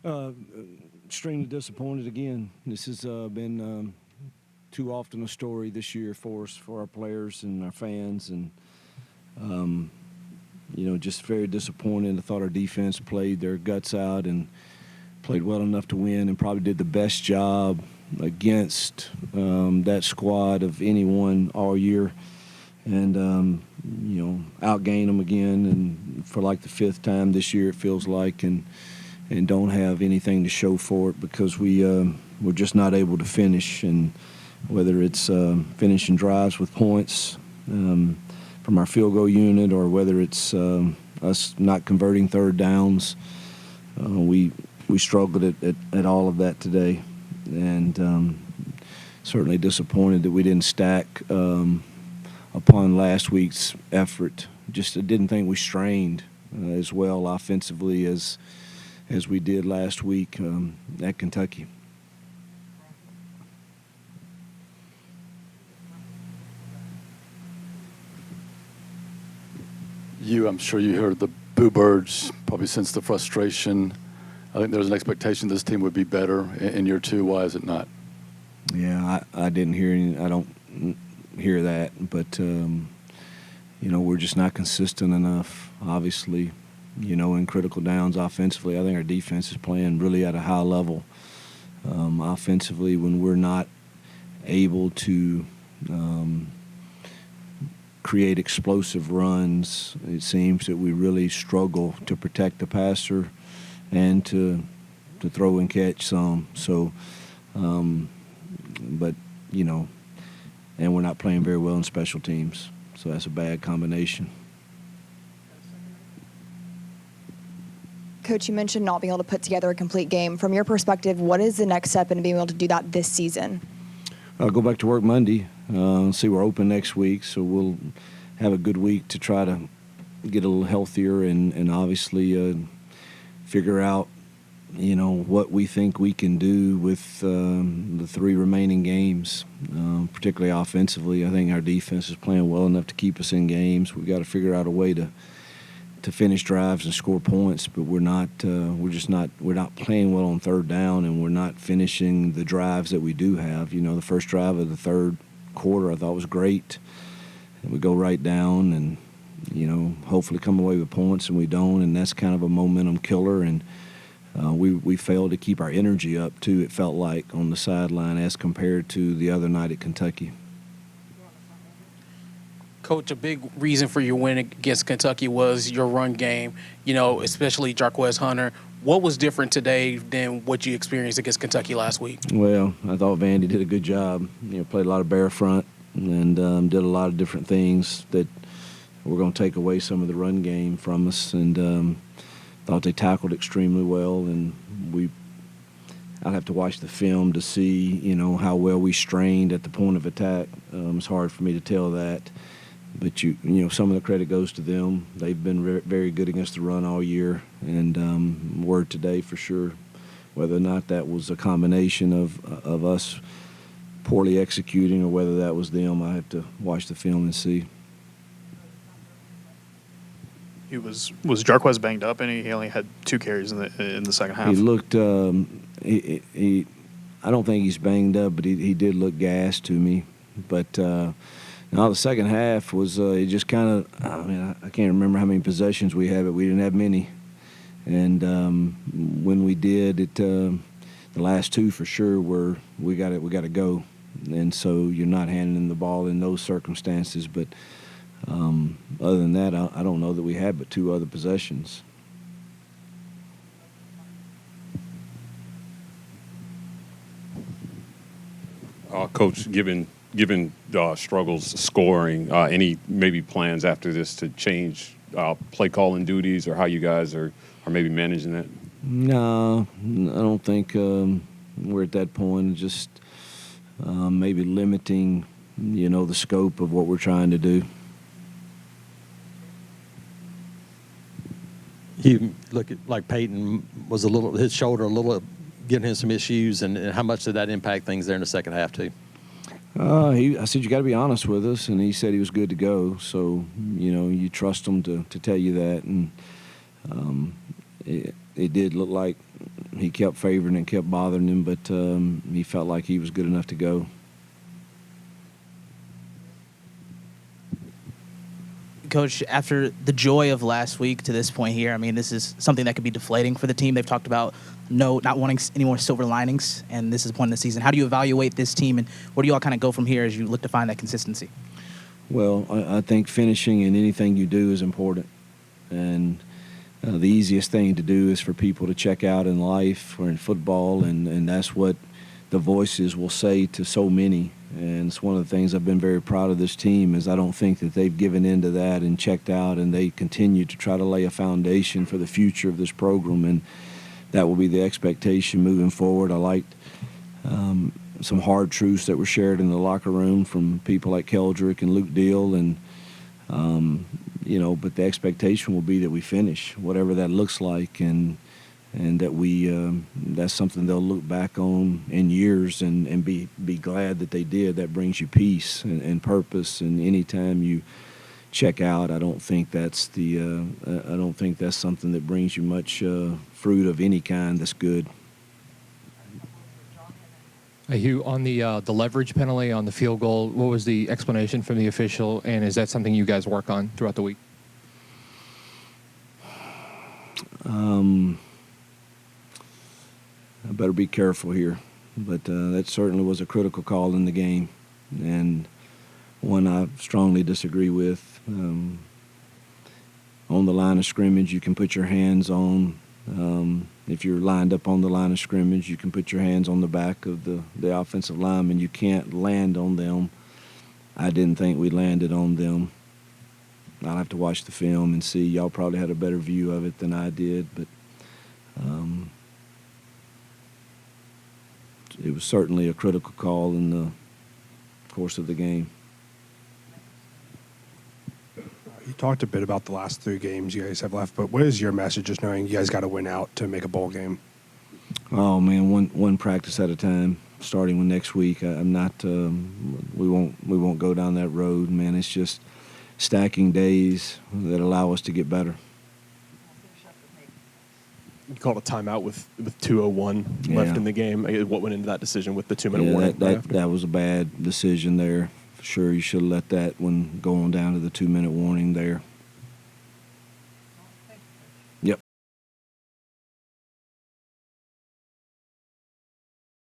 Uh, Extremely disappointed again. This has been too often a story this year for us, for our players and our fans, and just very disappointed. I thought our defense played their guts out and played well enough to win, and probably did the best job against that squad of anyone all year, and outgained them again, and for like the fifth time this year it feels like, and don't have anything to show for it because we're just not able to finish. And whether it's finishing drives with points from our field goal unit, or whether it's us not converting third downs, we struggled at all of that today, and certainly disappointed that we didn't stack upon last week's effort. Just I didn't think we strained as well offensively as we did last week at Kentucky. I'm sure you heard the boo birds, probably sense the frustration. I think there's an expectation this team would be better in year two. Why is it not? Yeah, I didn't hear any. I don't hear that, but we're just not consistent enough. Obviously, in critical downs offensively, I think our defense is playing really at a high level. Offensively, when we're not able to create explosive runs, it seems that we really struggle to protect the passer and to throw and catch some. So, and we're not playing very well in special teams. So that's a bad combination. Coach, you mentioned not being able to put together a complete game. From your perspective, what is the next step in being able to do that this season? I'll go back to work Monday. See, we're open next week, so we'll have a good week to try to get a little healthier and obviously figure out, what we think we can do with the three remaining games, particularly offensively. I think our defense is playing well enough to keep us in games. We've got to figure out a way to finish drives and score points, but we're not playing well on third down, and we're not finishing the drives that we do have. The first drive of the third quarter I thought was great, and we go right down and hopefully come away with points, and we don't, and that's kind of a momentum killer. And we failed to keep our energy up too, it felt like, on the sideline as compared to the other night at Kentucky. Coach, a big reason for your win against Kentucky was your run game, especially Jarquez Hunter. What was different today than what you experienced against Kentucky last week? Well, I thought Vandy did a good job. Played a lot of bare front and did a lot of different things that were going to take away some of the run game from us, and thought they tackled extremely well. And I'd have to watch the film to see, how well we strained at the point of attack. It's hard for me to tell that. But some of the credit goes to them. They've been very good against the run all year, and word today for sure. Whether or not that was a combination of us poorly executing or whether that was them, I have to watch the film and see. Was Jarquez banged up, and he only had 2 carries in the second half? He looked. I don't think he's banged up, but he did look gassed to me. But. Now the second half was it just kind of. I can't remember how many possessions we had, but we didn't have many. And when we did, the last 2 for sure were we got to go. And so you're not handing them the ball in those circumstances. But other than that, I don't know that we had but 2 other possessions. Coach, given struggles scoring, any maybe plans after this to change play calling duties, or how you guys are maybe managing that? No, I don't think we're at that point. Just maybe limiting, the scope of what we're trying to do. You look at like Peyton was his shoulder giving him some issues, and how much did that impact things there in the second half too? I said, you got to be honest with us, and he said he was good to go. So, you trust him to tell you that. And it did look like, he kept favoring and kept bothering him, but he felt like he was good enough to go. Coach, after the joy of last week to this point here, I mean, this is something that could be deflating for the team. They've talked about not wanting any more silver linings, and this is the point of the season. How do you evaluate this team, and where do you all kind of go from here as you look to find that consistency? Well, I think finishing in anything you do is important. And the easiest thing to do is for people to check out in life or in football, and that's what the voices will say to so many. And it's one of the things I've been very proud of this team is I don't think that they've given into that and checked out, and they continue to try to lay a foundation for the future of this program, and that will be the expectation moving forward. I liked some hard truths that were shared in the locker room from people like Keldrick and Luke Deal, and but the expectation will be that we finish, whatever that looks like, and that we that's something they'll look back on in years and be glad that they did. That brings you peace and purpose. And anytime you check out, I don't think that's something that brings you much fruit of any kind that's good. Hugh, on the leverage penalty on the field goal, what was the explanation from the official, and is that something you guys work on throughout the week? I better be careful here, but that certainly was a critical call in the game, and one I strongly disagree with. On the line of scrimmage, you can put your hands on. If you're lined up on the line of scrimmage, you can put your hands on the back of the offensive lineman. You can't land on them. I didn't think we landed on them. I'll have to watch the film and see. Y'all probably had a better view of it than I did, but it was certainly a critical call in the course of the game. You talked a bit about the last 3 games you guys have left, but what is your message just knowing you guys got to win out to make a bowl game? Oh man, one practice at a time. Starting with next week, I'm not. We won't go down that road, man. It's just stacking days that allow us to get better. You called a timeout with 2:01 left in the game. What went into that decision with the 2-minute warning? That was a bad decision there. For sure, you should have let that one go on down to the 2-minute warning there.